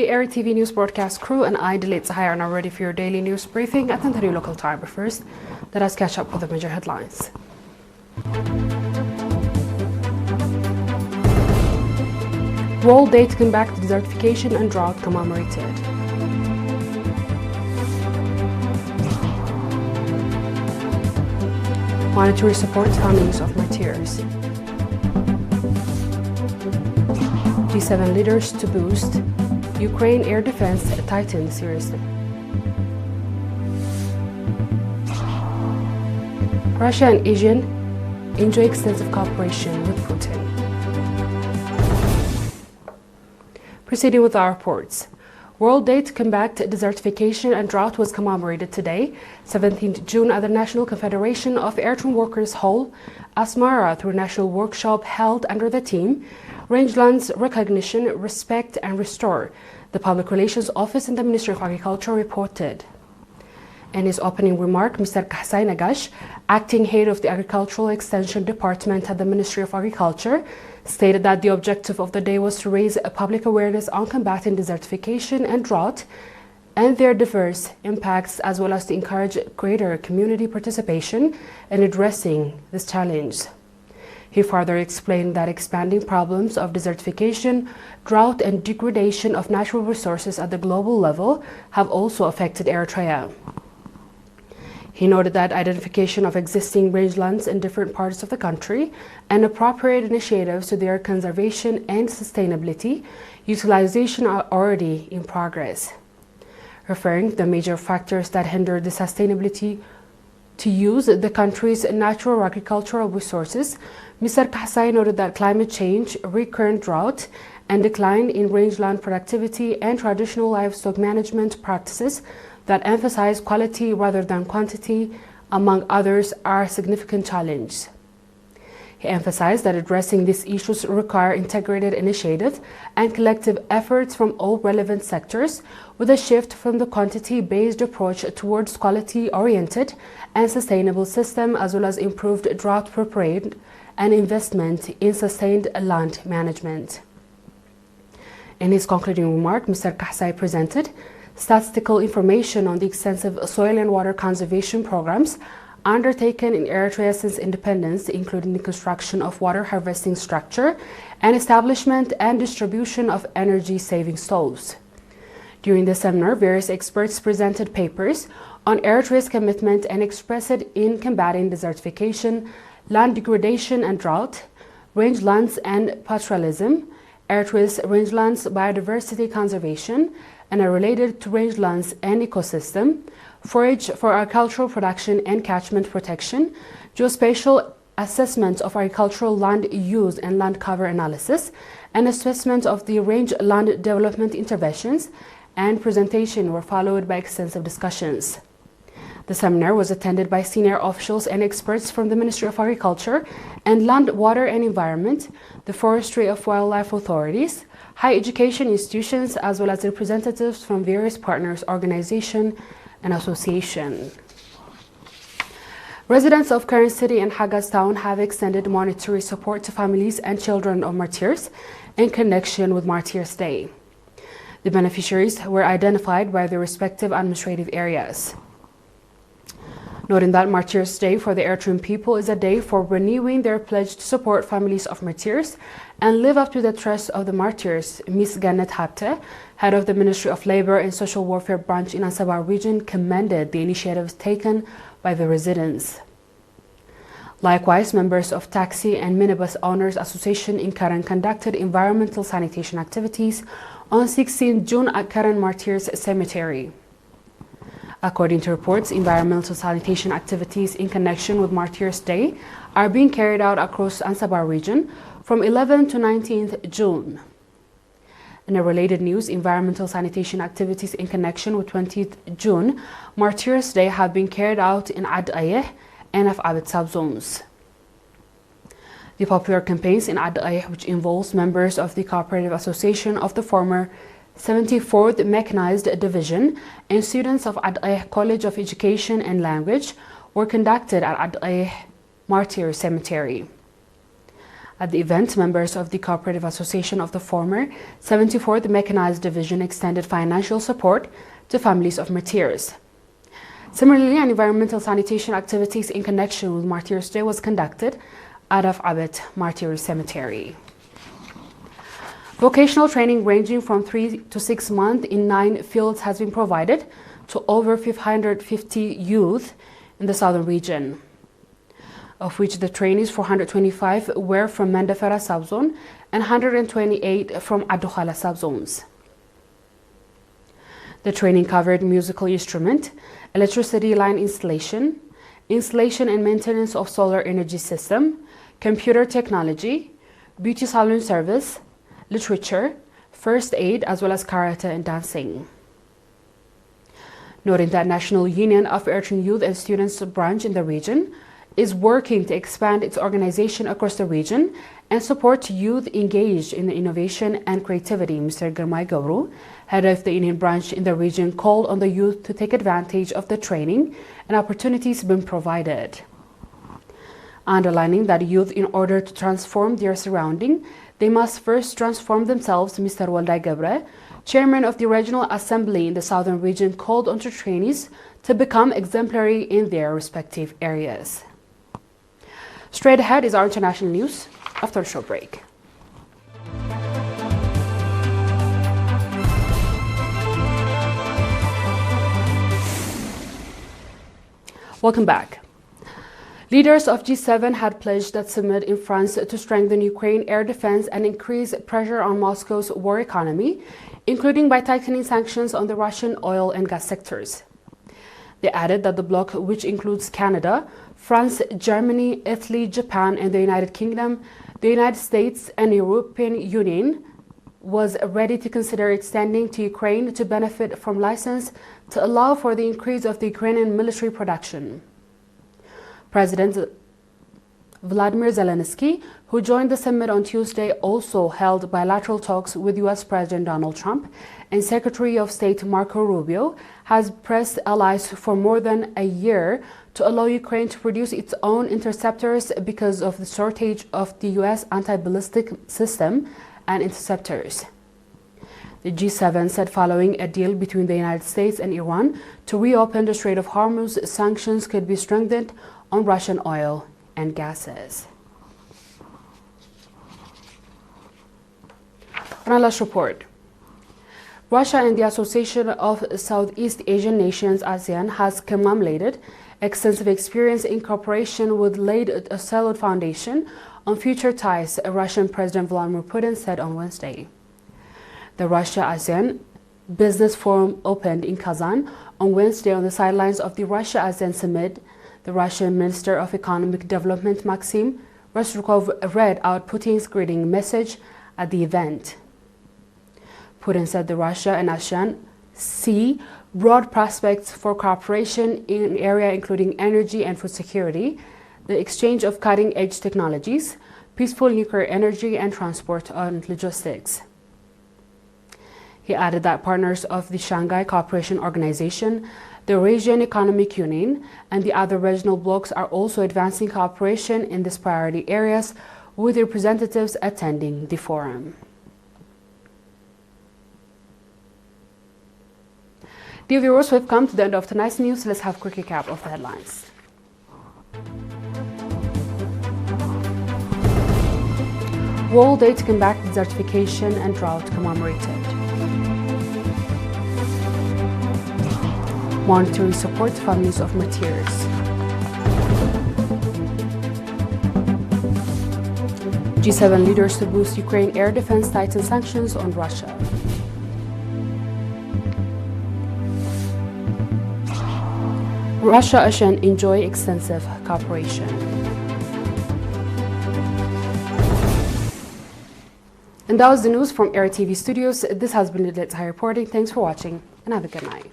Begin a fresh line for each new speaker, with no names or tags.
ERi-TV news broadcast crew and I, Delit Zahaya, are now ready for your daily news briefing at 10:30 local time. But first, let us catch up with the major headlines. World Day to combat desertification and drought commemorated. Monetary support to families of martyrs. G7 leaders to boost Ukraine air defense tightened seriously. Russia and ASEAN enjoy extensive cooperation with Putin. Proceeding with our reports. World Day to combat desertification and drought was commemorated today, 17th June, at the National Confederation of Eritrean Workers Hall, Asmara, through a national workshop held under the theme Rangelands Recognition, Respect and Restore, the Public Relations Office in the Ministry of Agriculture reported. In his opening remark, Mr. Kahsai Nagash, acting head of the Agricultural Extension Department at the Ministry of Agriculture, stated that the objective of the day was to raise a public awareness on combating desertification and drought and their diverse impacts, as well as to encourage greater community participation in addressing this challenge. He further explained that expanding problems of desertification, drought, and degradation of natural resources at the global level have also affected Eritrea. He noted that identification of existing rangelands in different parts of the country and appropriate initiatives to their conservation and sustainability utilization are already in progress. Referring to the major factors that hinder the sustainability to use the country's natural agricultural resources, Mr. Kahsai noted that climate change, recurrent drought, and decline in rangeland productivity and traditional livestock management practices that emphasize quality rather than quantity, among others, are a significant challenge. He emphasized that addressing these issues require integrated initiative and collective efforts from all relevant sectors, with a shift from the quantity-based approach towards quality-oriented and sustainable system, as well as improved drought preparedness and investment in sustained land management. In his concluding remark, Mr. Kahsai presented statistical information on the extensive soil and water conservation programs undertaken in Eritrea since independence, including the construction of water harvesting structure and establishment and distribution of energy-saving stoves. During the seminar, various experts presented papers on Eritrea's commitment and expressed it in combating desertification, land degradation and drought, rangelands and pastoralism, Eritrea's rangelands biodiversity conservation, and are related to rangelands and ecosystem, forage for agricultural production and catchment protection, geospatial assessment of agricultural land use and land cover analysis, and assessment of the range land development interventions, and presentation were followed by extensive discussions. The seminar was attended by senior officials and experts from the Ministry of Agriculture and Land, Water and Environment, the Forestry of Wildlife Authorities, higher education institutions, as well as representatives from various partners, organizations, and associations. Residents of Karen City and Hagas Town have extended monetary support to families and children of martyrs in connection with Martyrs' Day. The beneficiaries were identified by their respective administrative areas. Noting that Martyrs' Day for the Eritrean people is a day for renewing their pledge to support families of martyrs and live up to the trust of the martyrs, Ms. Gannet Habte, head of the Ministry of Labor and Social Welfare branch in Ansabar region, commended the initiatives taken by the residents. Likewise, members of Taxi and Minibus Owners Association in Karen conducted environmental sanitation activities on 16 June at Karen Martyrs Cemetery. According to reports, environmental sanitation activities in connection with Martyrs' Day are being carried out across Ansabar region from 11 to 19th June. In a related news, environmental sanitation activities in connection with 20th June, Martyrs' Day have been carried out in Ad Ayeh and Afabit subzones. The popular campaigns in Ad Ayeh, which involves members of the Cooperative Association of the former 74th Mechanized Division and students of Ad Ayeh College of Education and Language, were conducted at Ad Ayeh Martyrs Cemetery. At the event, members of the Cooperative Association of the former 74th Mechanized Division extended financial support to families of martyrs. Similarly, an environmental sanitation activities in connection with Martyrs Day was conducted at Abet Martyrs Cemetery. Vocational training ranging from 3 to 6 months in 9 fields has been provided to over 550 youth in the southern region, of which the trainees 425 were from Mendefera subzone and 128 from Adokhala subzones. The training covered musical instrument, electricity line installation, installation and maintenance of solar energy system, computer technology, beauty salon service, literature, first aid, as well as karate and dancing. Noting that National Union of Eritrean Youth and Students branch in the region is working to expand its organization across the region and support youth engaged in innovation and creativity, Mr. Girmay Gabru, head of the Union branch in the region, called on the youth to take advantage of the training and opportunities being provided. Underlining that youth, in order to transform their surrounding, they must first transform themselves, Mr. Walday Gebre, chairman of the Regional Assembly in the Southern Region, called on the trainees to become exemplary in their respective areas. Straight ahead is our international news after a short break. Welcome back. Leaders of G7 had pledged at summit in France to strengthen Ukraine air defense and increase pressure on Moscow's war economy, including by tightening sanctions on the Russian oil and gas sectors. They added that the bloc, which includes Canada, France, Germany, Italy, Japan, and the United Kingdom, the United States, and the European Union, was ready to consider extending to Ukraine to benefit from license to allow for the increase of the Ukrainian military production. President Vladimir Zelensky, who joined the summit on Tuesday, also held bilateral talks with U.S. President Donald Trump, and Secretary of State Marco Rubio has pressed allies for more than a year to allow Ukraine to produce its own interceptors because of the shortage of the U.S. anti-ballistic system and interceptors. The G7 said following a deal between the United States and Iran to reopen the Strait of Hormuz, sanctions could be strengthened on Russian oil and gases. On our last report, Russia and the Association of Southeast Asian Nations, ASEAN, has commemorated extensive experience in cooperation with laid a solid foundation on future ties, Russian President Vladimir Putin said on Wednesday. The Russia-ASEAN Business Forum opened in Kazan on Wednesday on the sidelines of the Russia-ASEAN Summit. The Russian Minister of Economic Development, Maxim Reshetnikov, read out Putin's greeting message at the event. Putin said the Russia and ASEAN see broad prospects for cooperation in areas including energy and food security, the exchange of cutting-edge technologies, peaceful nuclear energy, and transport and logistics. He added that partners of the Shanghai Cooperation Organization, the Eurasian Economic Union, and the other regional blocs are also advancing cooperation in these priority areas, with representatives attending the forum. Dear viewers, we've come to the end of tonight's news. Let's have a quick recap of the headlines. World Day to combat desertification and drought commemorated. Monetary support to families of martyrs. G7 leaders to boost Ukraine air defense, tighten sanctions on Russia. Russia-ASEAN enjoy extensive cooperation. And that was the news from ERi-TV studios. This has been Lidlet's High Reporting. Thanks for watching and have a good night.